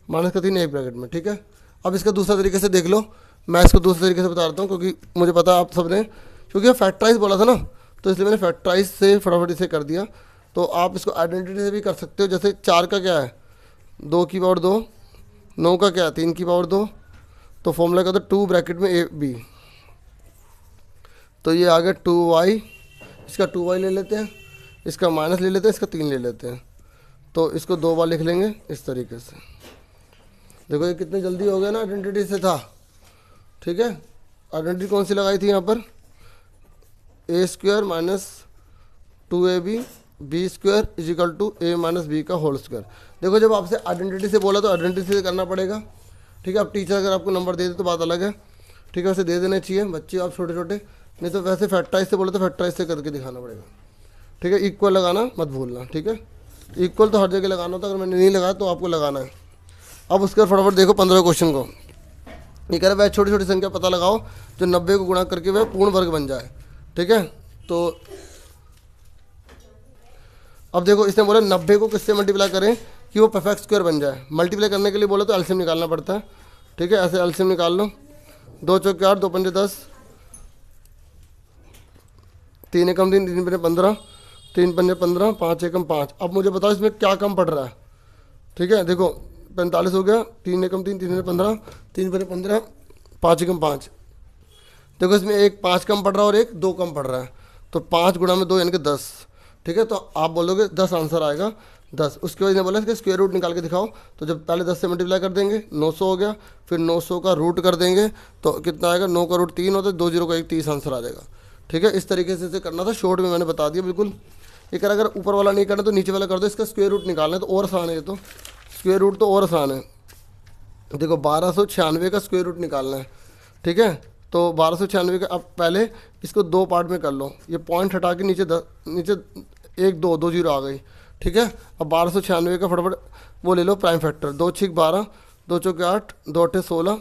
माइनस का 3 एक ब्रैकेट में। ठीक है, अब इसका दूसरा तरीके से देख लो, मैं इसको दूसरे तरीके से बता देता हूँ, क्योंकि मुझे पता है आप सबने, क्योंकि फैक्टराइज बोला था ना, तो इसलिए मैंने फैक्टराइज से फटाफट इसे कर दिया। तो आप इसको आइडेंटिटी से भी कर सकते हो। जैसे 4 का क्या है 2 की पावर 2, 9 का क्या है 3 की पावर 2, तो फॉर्मूला क्या होता है 2 ब्रैकेट में ए बी, तो ये आ गया 2y, इसका 2y ले लेते हैं, इसका माइनस ले लेते हैं, इसका 3 ले लेते हैं, तो इसको 2 बार लिख लेंगे इस तरीके से। देखो ये कितने जल्दी हो गया ना, आइडेंटिटी से था। ठीक है, आइडेंटिटी कौन सी लगाई थी यहाँ पर, A square minus 2ab B square is equal to A minus B का होल स्क्वायर। देखो जब आपसे आइडेंटिटी से बोला तो आइडेंटिटी से करना पड़ेगा। ठीक है, अब टीचर अगर आपको नंबर दे दे तो बात अलग है। ठीक है, वैसे दे देने चाहिए बच्चे आप छोटे छोटे, नहीं तो वैसे फैक्टराइज से बोले तो फैक्टराइज से करके दिखाना पड़ेगा। ठीक है, इक्वल लगाना मत भूलना। ठीक है, इक्वल तो हर जगह लगाना होता है, अगर मैंने नहीं लगाया तो आपको लगाना है। अब उसके बाद फटाफट देखो 15 क्वेश्चन को। ये कह रहा है वह छोटी छोटी संख्या पता लगाओ जो 90 को गुणा करके वह पूर्ण वर्ग बन जाए। ठीक है, तो अब देखो इसने बोला 90 को किससे मल्टीप्लाई करें कि वो परफेक्ट स्क्वायर बन जाए। मल्टीप्लाई करने के लिए बोला तो एलसीएम निकालना पड़ता है। ठीक है, ऐसे एलसीएम निकाल लो, 2 चौके 8, 2 पंजे 10, 3 एकम 3, 3 पंजे 15, 3 पंजे 15, 5 एकम 5। अब मुझे बताओ इसमें क्या कम पड़ रहा है। ठीक है, देखो 45 हो गया, 3 एकम 3, 3 15, 3 पंजे 15, 5 एकम 5। देखो इसमें एक 5 कम पड़ रहा है और एक 2 कम पड़ रहा है, तो 5 गुणा में 2 यानी कि 10। ठीक है, तो आप बोलोगे 10 आंसर आएगा 10। उसके बाद बोला इसका स्क्वायर रूट निकाल के दिखाओ, तो जब पहले 10 से मल्टीप्लाई कर देंगे 900 हो गया, फिर 900 का रूट कर देंगे तो कितना आएगा, 9 का रूट 3 होता है, 2 0 का 1, 30 आंसर आ जाएगा। ठीक है, इस तरीके से इसे करना था, शॉर्ट में मैंने बता दिया बिल्कुल। ये कर अगर ऊपर वाला नहीं करना तो नीचे वाला कर दो, इसका स्क्वायर रूट निकालना है तो और आसान है, ये तो स्क्वायर रूट तो और आसान है। देखो 1296 का स्क्वायर रूट निकालना है। ठीक है, तो 1296 का, अब पहले इसको 2 पार्ट में कर लो, ये पॉइंट हटा के नीचे नीचे 1 2 2 0 आ गई। ठीक है, अब 1296 का फटाफट वो ले लो प्राइम फैक्टर, 2 6 12, 2 चौके 8, 2 8 16।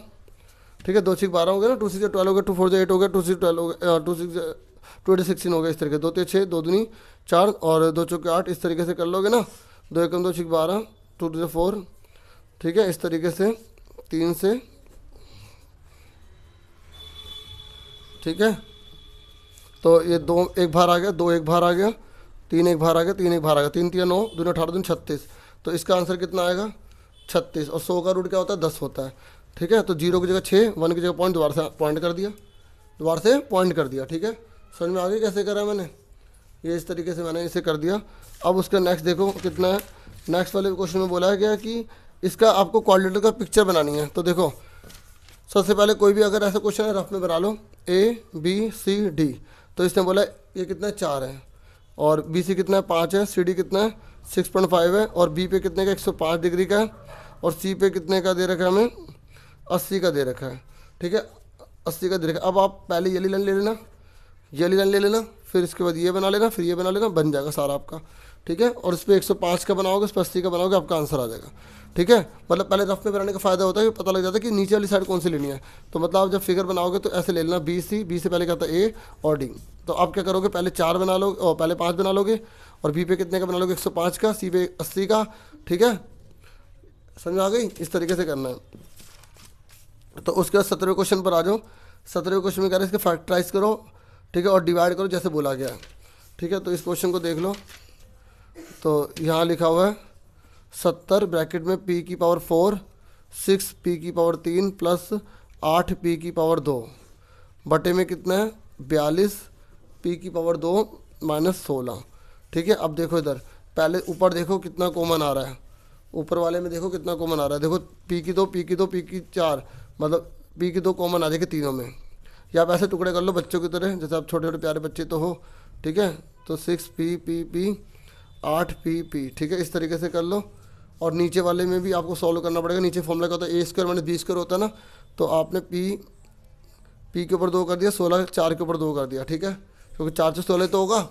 ठीक है, 2 6 12 हो गया ना, 2 6 12 हो गया, 2 4 8 हो गया, 2 6 12 हो गया, 2 6 2 16 हो गया। इस तरीके 2 3 6, 2 दूनी 4 और 2 चौके 8, इस तरीके से कर लोगे ना। 2 एकम 2 6 12, 2 2 4। ठीक है, इस तरीके से 3 से। ठीक है, तो ये 2 एक बार आ गया, 2 एक बार आ गया, 3 एक बार आ गया, 3 एक बार आ गया, 3 3 9, 2 18 2 36। तो इसका आंसर कितना आएगा 36। और 100 का रूट क्या होता है 10 होता है। ठीक है, तो 0 की जगह 6, 1 की जगह पॉइंट, दोबारा से पॉइंट कर दिया, दोबारा से पॉइंट कर दिया। ठीक है, समझ में आ गई कैसे करा मैंने, ये इस तरीके से मैंने इसे कर दिया। अब उसका नेक्स्ट देखो कितना है। नेक्स्ट वाले क्वेश्चन में बोला गया कि इसका आपको क्वाड्रेटर का पिक्चर बनानी है। तो देखो सबसे पहले कोई भी अगर ऐसा क्वेश्चन है रफ में बना लो, ABCD। तो इसने बोला ये कितना है 4 है, और BC कितना है 5 है, CD कितना है 6.5 है, और B पे कितने का 105 डिग्री का है, और C पे कितने का दे रखा है हमें 80 का दे रखा है। ठीक है, 80 का दे रखा है। अब आप पहले ये लाइन ले लेना, ये लाइन ले लेना, फिर इसके बाद ये बना लेना, फिर ये बना लेना, बन जाएगा सारा आपका। ठीक है, और इस पर 105 का बनाओगे, इस पर 80 का बनाओगे, आपका आंसर आ जाएगा। ठीक है, मतलब पहले रफ में बनाने का फ़ायदा होता है कि पता लग जाता है कि नीचे वाली साइड कौन सी लेनी है। तो मतलब आप जब फिगर बनाओगे तो ऐसे ले लेना BC, B से पहले क्या था A और D। तो आप क्या करोगे पहले 4 बना लोगे और पहले 5 बना लोगे, और B पे कितने का बना लोगे 105 का, C पे 80 का। ठीक है, समझ आ गई, इस तरीके से करना है। तो उसके बाद 17वें क्वेश्चन पर आ जाओ। 17वें क्वेश्चन में कह रहे हैं इसके फैक्टराइज करो। ठीक है, और डिवाइड करो जैसे बोला गया है। ठीक है, तो इस क्वेश्चन को देख लो, तो यहाँ लिखा हुआ है 70 ब्रैकेट में P की पावर 4, 6 P की पावर 3 प्लस 8 P की पावर 2 बटे में कितना है 42 P की पावर 2 माइनस 16। ठीक है, अब देखो इधर पहले ऊपर देखो कितना कॉमन आ रहा है, ऊपर वाले में देखो कितना कॉमन आ रहा है। देखो P की 2, P की 2, P की 4, मतलब P की 2 कॉमन आ जाएगी तीनों में। या आप ऐसे टुकड़े कर लो बच्चों की तरह, जैसे आप छोटे छोटे प्यारे बच्चे तो हो। ठीक है, तो 6P 8P। ठीक है, इस तरीके से कर लो। और नीचे वाले में भी आपको सॉल्व करना पड़ेगा। नीचे फॉर्मूला क्या होता है A² माइनस B² होता है ना, तो आपने P के ऊपर 2 कर दिया, 16 4 के ऊपर 2 कर दिया। ठीक है, क्योंकि 4 से 16 तो होगा।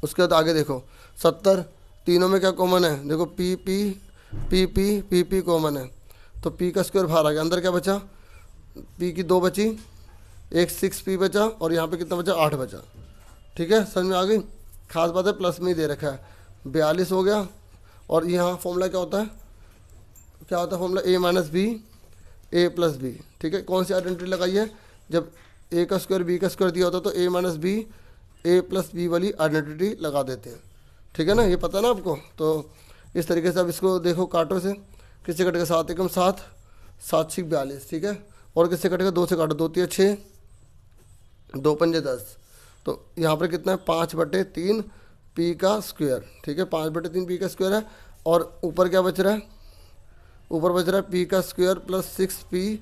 उसके बाद आगे देखो 70, तीनों में क्या कॉमन है, देखो P कॉमन है, तो P का स्क्वायर बाहर आ गया। अंदर क्या बचा, P की 2 बची, एक 6P बचा, और यहाँ पे कितना बचा 8 बचा। ठीक है, समझ में आ गई। खास बात है प्लस में ही दे रखा है, 42 हो गया। और यहाँ फॉर्मूला क्या होता है, formula A minus B A plus B. ठीक है, कौन सी आइडेंटिटी लगाई है? जब ए का स्क्वायर बी का स्क्वायर दिया होता है तो ए माइनस बी ए प्लस बी वाली आइडेंटिटी लगा देते हैं। ठीक है ना, ये पता ना आपको। तो इस तरीके से अब इसको देखो, काटो से, किससे कटेगा? 7 एकम 7, 7 छिक 42। ठीक है, और किससे कटेगा? 2 से काटो, 2 तिया 6, 2 पंजे 10। तो यहाँ पर कितना है? 5/3 पी का स्क्वायर। ठीक है, 5/3 पी का स्क्वायर है। और ऊपर क्या बच रहा है? ऊपर बच रहा है पी का स्क्वायर प्लस 6p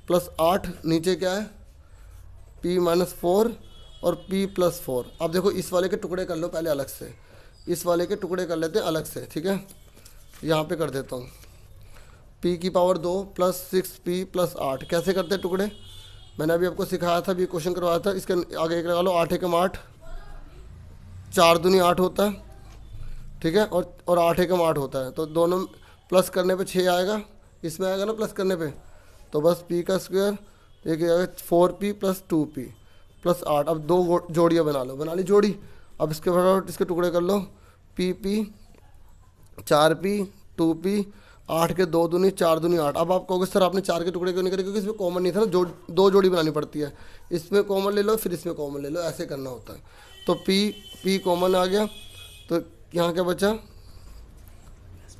प्लस 8। नीचे क्या है? p माइनस 4 और p प्लस 4। अब देखो इस वाले के टुकड़े कर लो पहले अलग से, इस वाले के टुकड़े कर लेते हैं अलग से। ठीक है, यहाँ पे कर देता हूँ p की पावर 2 प्लस 6p प्लस 8। कैसे करते हैं टुकड़े? मैंने अभी आपको सिखाया था, अभी क्वेश्चन करवाया था। इसके आगे एक लगा लो, 8 एकम 8, 4 दूनी 8 होता है। ठीक है, और 8 एकम 8 होता है। तो दोनों प्लस करने पे 6 आएगा, इसमें आएगा ना प्लस करने पे। तो बस p का स्क्वायर एक आएगा 4p प्लस 2p प्लस 8। अब 2 जोड़ियाँ बना लो, बना ली जोड़ी। अब इसके फटाफट इसके टुकड़े कर लो, p 4p 2p 8 के 2 दूनी 4 दूनी 8। अब आप कहोगे सर आपने 4 के टुकड़े क्यों नहीं करे? क्योंकि इसमें कॉमन नहीं था ना, 2 जोड़ी बनानी पड़ती है। इसमें कॉमन ले लो, फिर इसमें कॉमन ले लो, ऐसे करना होता है। तो p कॉमन आ गया, तो यहाँ क्या बचा?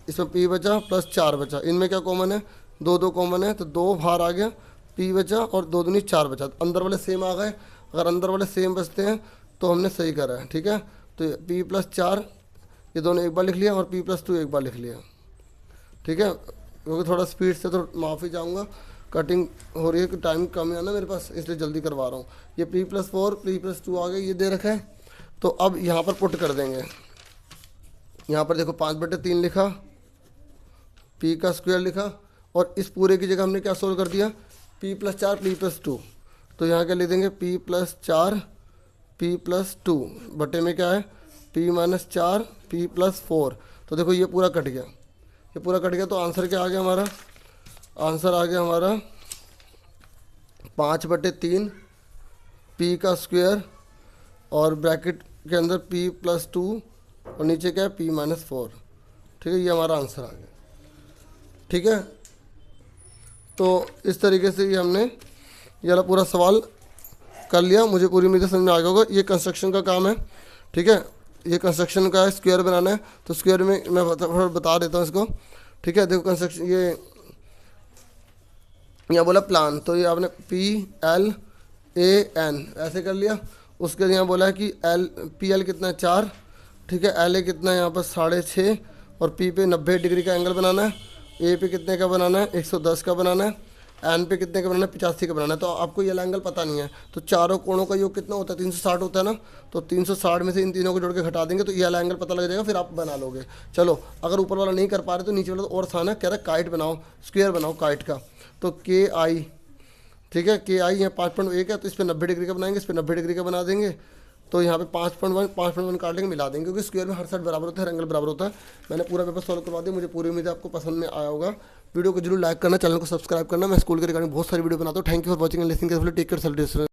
इसमें p बचा प्लस 4 बचा। इनमें क्या कॉमन है? 2 कॉमन है, तो 2 बाहर आ गया, p बचा और 2 दूनी 4 बचा। अंदर वाले सेम आ गए। अगर अंदर वाले सेम बचते हैं तो हमने सही करा है। ठीक है, तो p प्लस 4 ये दोनों एक बार लिख लिया और p प्लस 2 एक बार लिख लिया। ठीक है, क्योंकि थोड़ा स्पीड से तो माफ़ी चाहूँगा, कटिंग हो रही है कि टाइम कम है ना मेरे पास, इसलिए जल्दी करवा रहा हूँ। ये p प्लस 4 p प्लस 2 आ गए, ये दे रखा है। तो अब यहाँ पर पुट कर देंगे। यहाँ पर देखो 5/3 लिखा, p का स्क्वायर लिखा, और इस पूरे की जगह हमने क्या सोल्व कर दिया? p plus 4 p plus 2। तो यहाँ क्या लिख देंगे? p प्लस 4 p प्लस 2 बटे में क्या है? p minus 4 p plus 4। तो देखो ये पूरा कट गया, ये पूरा कट गया। तो आंसर क्या आ गया हमारा? आंसर आ गया हमारा 5/3 p का स्क्वायर और ब्रैकेट के अंदर p प्लस 2 और नीचे क्या है? p minus 4। ठीक है, ये हमारा आंसर आ गया। ठीक है, तो इस तरीके से ये हमने ये वाला पूरा सवाल कर लिया। मुझे पूरी उम्मीद है समझ में आ गया होगा। ये कंस्ट्रक्शन का काम है। ठीक है, ये कंस्ट्रक्शन का है, स्क्वायर बनाना है। तो स्क्वायर में मैं बता देता हूँ इसको। ठीक है, देखो कंस्ट्रक्शन, ये यहाँ बोला प्लान, तो ये आपने PLAN ऐसे कर लिया। उसके यहाँ बोला है कि PL कितना है? 4। ठीक है, LA कितना है? यहाँ पर 6.5 और P पे 90 डिग्री का एंगल बनाना है। A पे कितने का बनाना है? 110 का बनाना है। N पे कितने का बनाना है? 85 का बनाना है। तो आपको ये एंगल पता नहीं है, तो चारों कोणों का योग कितना होता है? 360 होता है ना। तो 360 में से इन तीनों को जोड़ के घटा देंगे तो ये वाला एंगल पता लग जाएगा, फिर आप बना लोगे। चलो, अगर ऊपर वाला नहीं कर पा रहे तो नीचे वाला तो और आसान है। कह रहा है काइट बनाओ, स्क्वायर बनाओ काइट का। तो KI, ठीक है, KI यहाँ 5.1 है, तो इस पर 90 डिग्री का बनाएंगे, इस पर 90 डिग्री का बना देंगे। तो यहाँ पे 5.1 काट लेंगे, मिला देंगे, क्योंकि स्क्वायर में हर साइड बराबर होता है, हर एंगल बराबर होता है। मैंने पूरा पेपर सॉल्व करवा दिया। मुझे पूरी उम्मीद है आपको पसंद में आया होगा। वीडियो को जरूर लाइक करना, चैनल को सब्सक्राइब करना। मैं स्कूल के रिगार्डिंग बहुत सारी वीडियो बनाता हूँ। Thank you for watching and listening carefully. Take care, self.